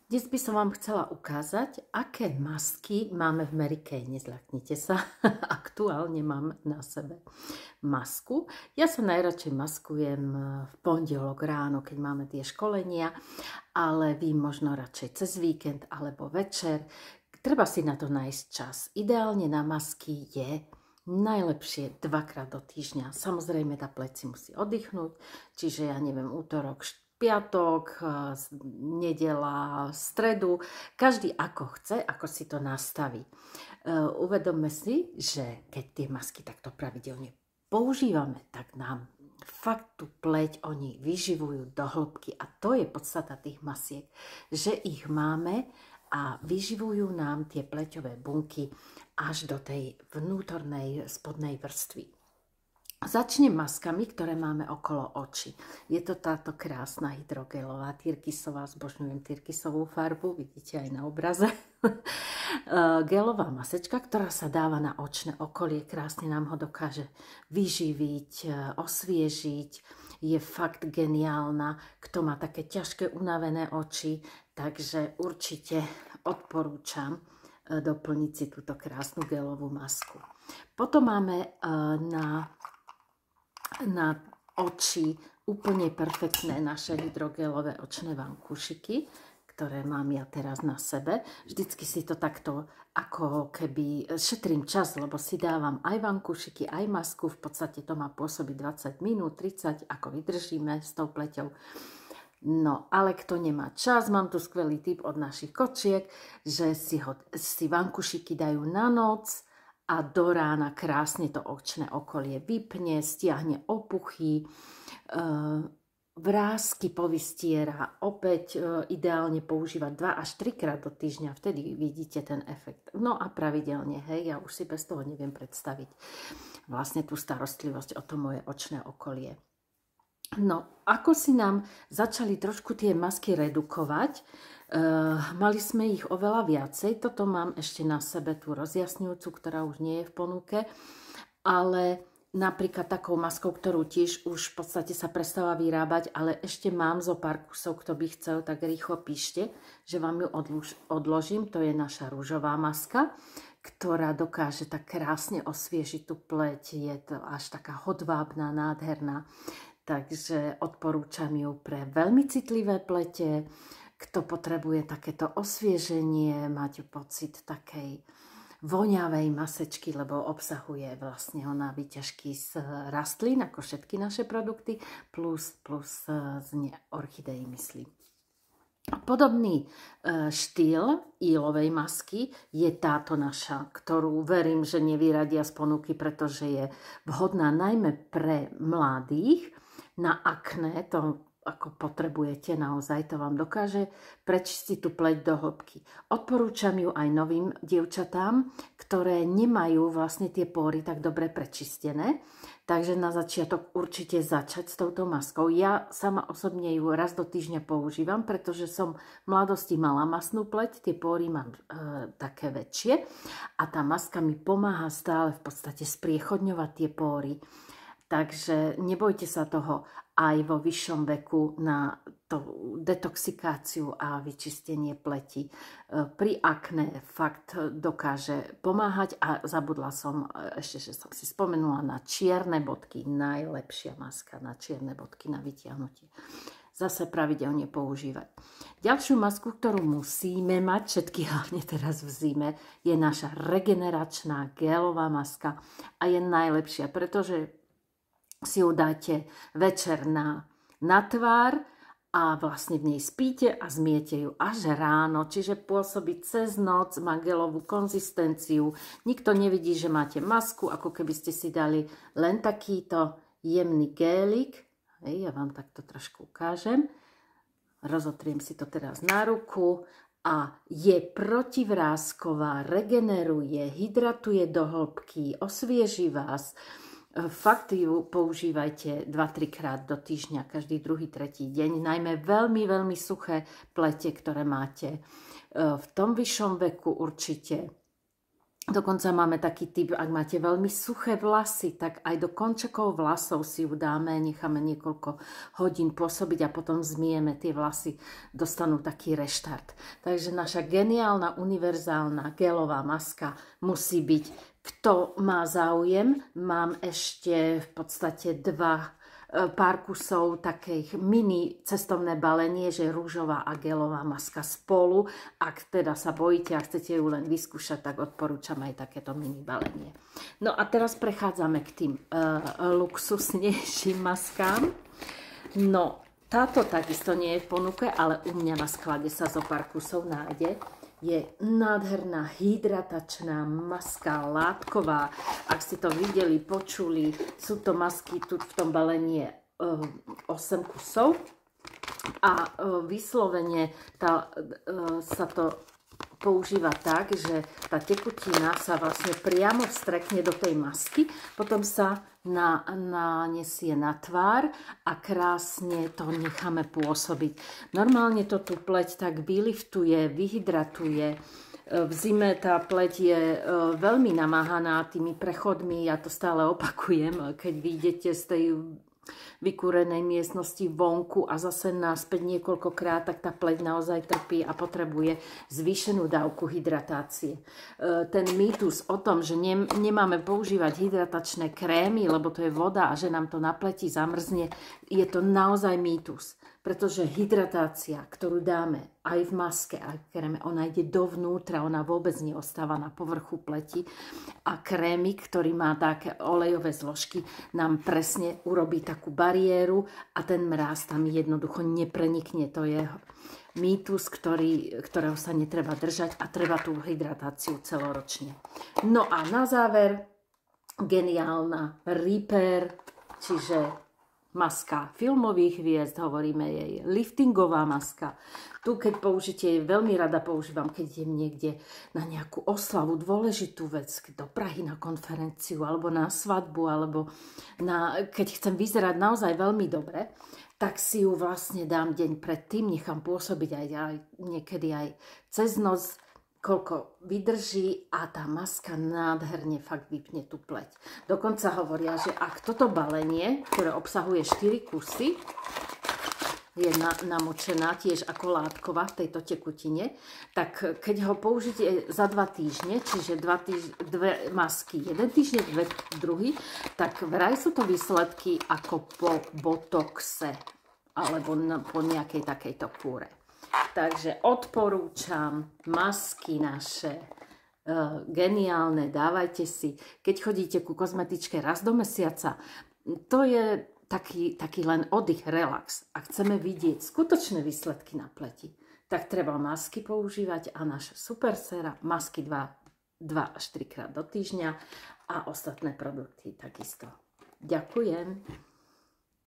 Dnes by som vám chcela ukázať, aké masky máme v Mary Kay. Nezľaknite sa, aktuálne mám na sebe masku. Ja sa najradšej maskujem v pondelok ráno, keď máme tie školenia, ale vy možno radšej cez víkend alebo večer. Treba si na to nájsť čas. Ideálne na masky je najlepšie 2-krát do týždňa. Samozrejme, tá pleť si musí oddychnúť, čiže ja neviem, útorok, piatok, nedela, stredu, každý ako chce, ako si to nastaví. Uvedomme si, že keď tie masky takto pravidelne používame, tak nám fakt tú pleť oni vyživujú do hĺbky a to je podstata tých masiek, že ich máme a vyživujú nám tie pleťové bunky až do tej vnútornej spodnej vrstvy. Začnem maskami, ktoré máme okolo očí. Je to táto krásna hydrogelová tyrkysová, zbožňujem tyrkysovú farbu, vidíte aj na obraze. Gelová masečka, ktorá sa dáva na očné okolie, krásne nám ho dokáže vyživiť, osviežiť. Je fakt geniálna, kto má také ťažké unavené oči, takže určite odporúčam doplniť si túto krásnu gelovú masku. Potom máme na oči úplne perfektné naše hydrogelové očné vankúšiky, ktoré mám ja teraz na sebe. Vždycky si to takto ako keby šetrím čas, lebo si dávam aj vankúšiky, aj masku. V podstate to má pôsobiť 20 minút, 30, ako vydržíme s tou pleťou. No, ale kto nemá čas, mám tu skvelý tip od našich kočiek, že si vankúšiky dajú na noc, a do rána krásne to očné okolie vypne, stiahne opuchy, vrásky povystiera. Opäť ideálne používať 2 až 3 krát do týždňa, vtedy vidíte ten efekt. No a pravidelne, hej, ja už si bez toho neviem predstaviť vlastne tú starostlivosť o to moje očné okolie. No, ako si nám začali trošku tie masky redukovať, mali sme ich oveľa viacej. Toto mám ešte na sebe tú rozjasňujúcu, ktorá už nie je v ponuke, ale napríklad takou maskou, ktorú tiež už v podstate sa prestáva vyrábať, ale ešte mám zo pár kusov, kto by chcel, tak rýchlo píšte, že vám ju odložím. To je naša rúžová maska, ktorá dokáže tak krásne osviežiť tú pleť. Je to až taká hodvábna, nádherná. Takže odporúčam ju pre veľmi citlivé plete. Kto potrebuje takéto osvieženie, mať pocit takej voňavej masečky, lebo obsahuje vlastne ona výťažky z rastlín, ako všetky naše produkty, plus z orchidei, myslím. Podobný štýl ílovej masky je táto naša, ktorú verím, že nevyradia z ponuky, pretože je vhodná najmä pre mladých, na akné, to ako potrebujete naozaj, to vám dokáže prečistiť tú pleť do hĺbky. Odporúčam ju aj novým dievčatám, ktoré nemajú vlastne tie pory tak dobre prečistené, takže na začiatok určite začať s touto maskou. Ja sama osobne ju raz do týždňa používam, pretože som v mladosti mala masnú pleť, tie pory mám také väčšie a tá maska mi pomáha stále v podstate spriechodňovať tie pory. Takže nebojte sa toho aj vo vyššom veku na tú detoxikáciu a vyčistenie pleti. Pri akné fakt dokáže pomáhať a zabudla som ešte, že som si spomenula na čierne bodky. Najlepšia maska na čierne bodky na vytiahnutie. Zase pravidelne používať. Ďalšiu masku, ktorú musíme mať, všetky hlavne teraz v zime, je naša regeneračná gelová maska a je najlepšia, pretože si ju dáte večer na tvár a vlastne v nej spíte a zmiete ju až ráno, čiže pôsobí cez noc, má gelovú konzistenciu, nikto nevidí, že máte masku, ako keby ste si dali len takýto jemný gélik. Hej, ja vám takto trošku ukážem, rozotriem si to teraz na ruku a je protivrásková, regeneruje, hydratuje do hĺbky, osvieži vás. Fakt ju používajte 2-3 krát do týždňa, každý druhý, tretí deň, najmä veľmi, veľmi suché plete, ktoré máte v tom vyššom veku určite Dokonca máme taký typ, ak máte veľmi suché vlasy, tak aj do končekov vlasov si ju dáme, necháme niekoľko hodín pôsobiť a potom zmieme, tie vlasy dostanú taký reštart. Takže naša geniálna, univerzálna gelová maska musí byť. Kto má záujem, mám ešte v podstate pár kusov takých mini cestovné balenie, že rúžová a gelová maska spolu. Ak teda sa bojíte a chcete ju len vyskúšať, tak odporúčam aj takéto mini balenie. No a teraz prechádzame k tým luxusnejším maskám. No, táto takisto nie je v ponuke, ale u mňa na sklade sa zo pár kusov nájde. Je nádherná hydratačná maska látková. Ak ste to videli, počuli, sú to masky tu v tom balení 8 kusov a vyslovene sa to používa tak, že tá tekutina sa vlastne priamo vstrekne do tej masky, potom sa nanesie na tvár a krásne to necháme pôsobiť. Normálne to tú pleť tak vyliftuje, vyhydratuje. V zime tá pleť je veľmi namáhaná tými prechodmi, ja to stále opakujem, keď vyjdete z tej vykúrenej miestnosti vonku a zase naspäť niekoľkokrát, tak tá pleť naozaj trpí a potrebuje zvýšenú dávku hydratácie. Ten mýtus o tom, že nemáme používať hydratačné krémy, lebo to je voda a že nám to na pleti zamrzne, je to naozaj mýtus. Pretože hydratácia, ktorú dáme aj v maske, aj v kréme, ona ide dovnútra, ona vôbec neostáva na povrchu pleti. A krémik, ktorý má také olejové zložky, nám presne urobí takú bariéru a ten mráz tam jednoducho neprenikne. To je mýtus, ktorého sa netreba držať a treba tú hydratáciu celoročne. No a na záver geniálna Repair, čiže maska filmových hviezd, hovoríme jej liftingová maska. Tu, keď použite, veľmi rada používam, keď idem niekde na nejakú oslavu, dôležitú vec, do Prahy na konferenciu, alebo na svadbu, alebo keď chcem vyzerať naozaj veľmi dobre, tak si ju vlastne dám deň predtým, nechám pôsobiť aj niekedy aj cez noc, koľko vydrží a tá maska nádherne fakt vypne tú pleť. Dokonca hovoria, že ak toto balenie, ktoré obsahuje 4 kusy, je namočená tiež ako látková v tejto tekutine, tak keď ho použijete za 2 týždne, čiže 2 masky, 1 týždeň, 2 druhý, tak vraj sú to výsledky ako po botoxe alebo po nejakej takejto kúre. Takže odporúčam masky naše geniálne, dávajte si. Keď chodíte ku kozmetičke raz do mesiaca, to je taký len oddych, relax. A chceme vidieť skutočné výsledky na pleti, tak treba masky používať a naša super séra, masky 2 až 3 krát do týždňa a ostatné produkty takisto. Ďakujem.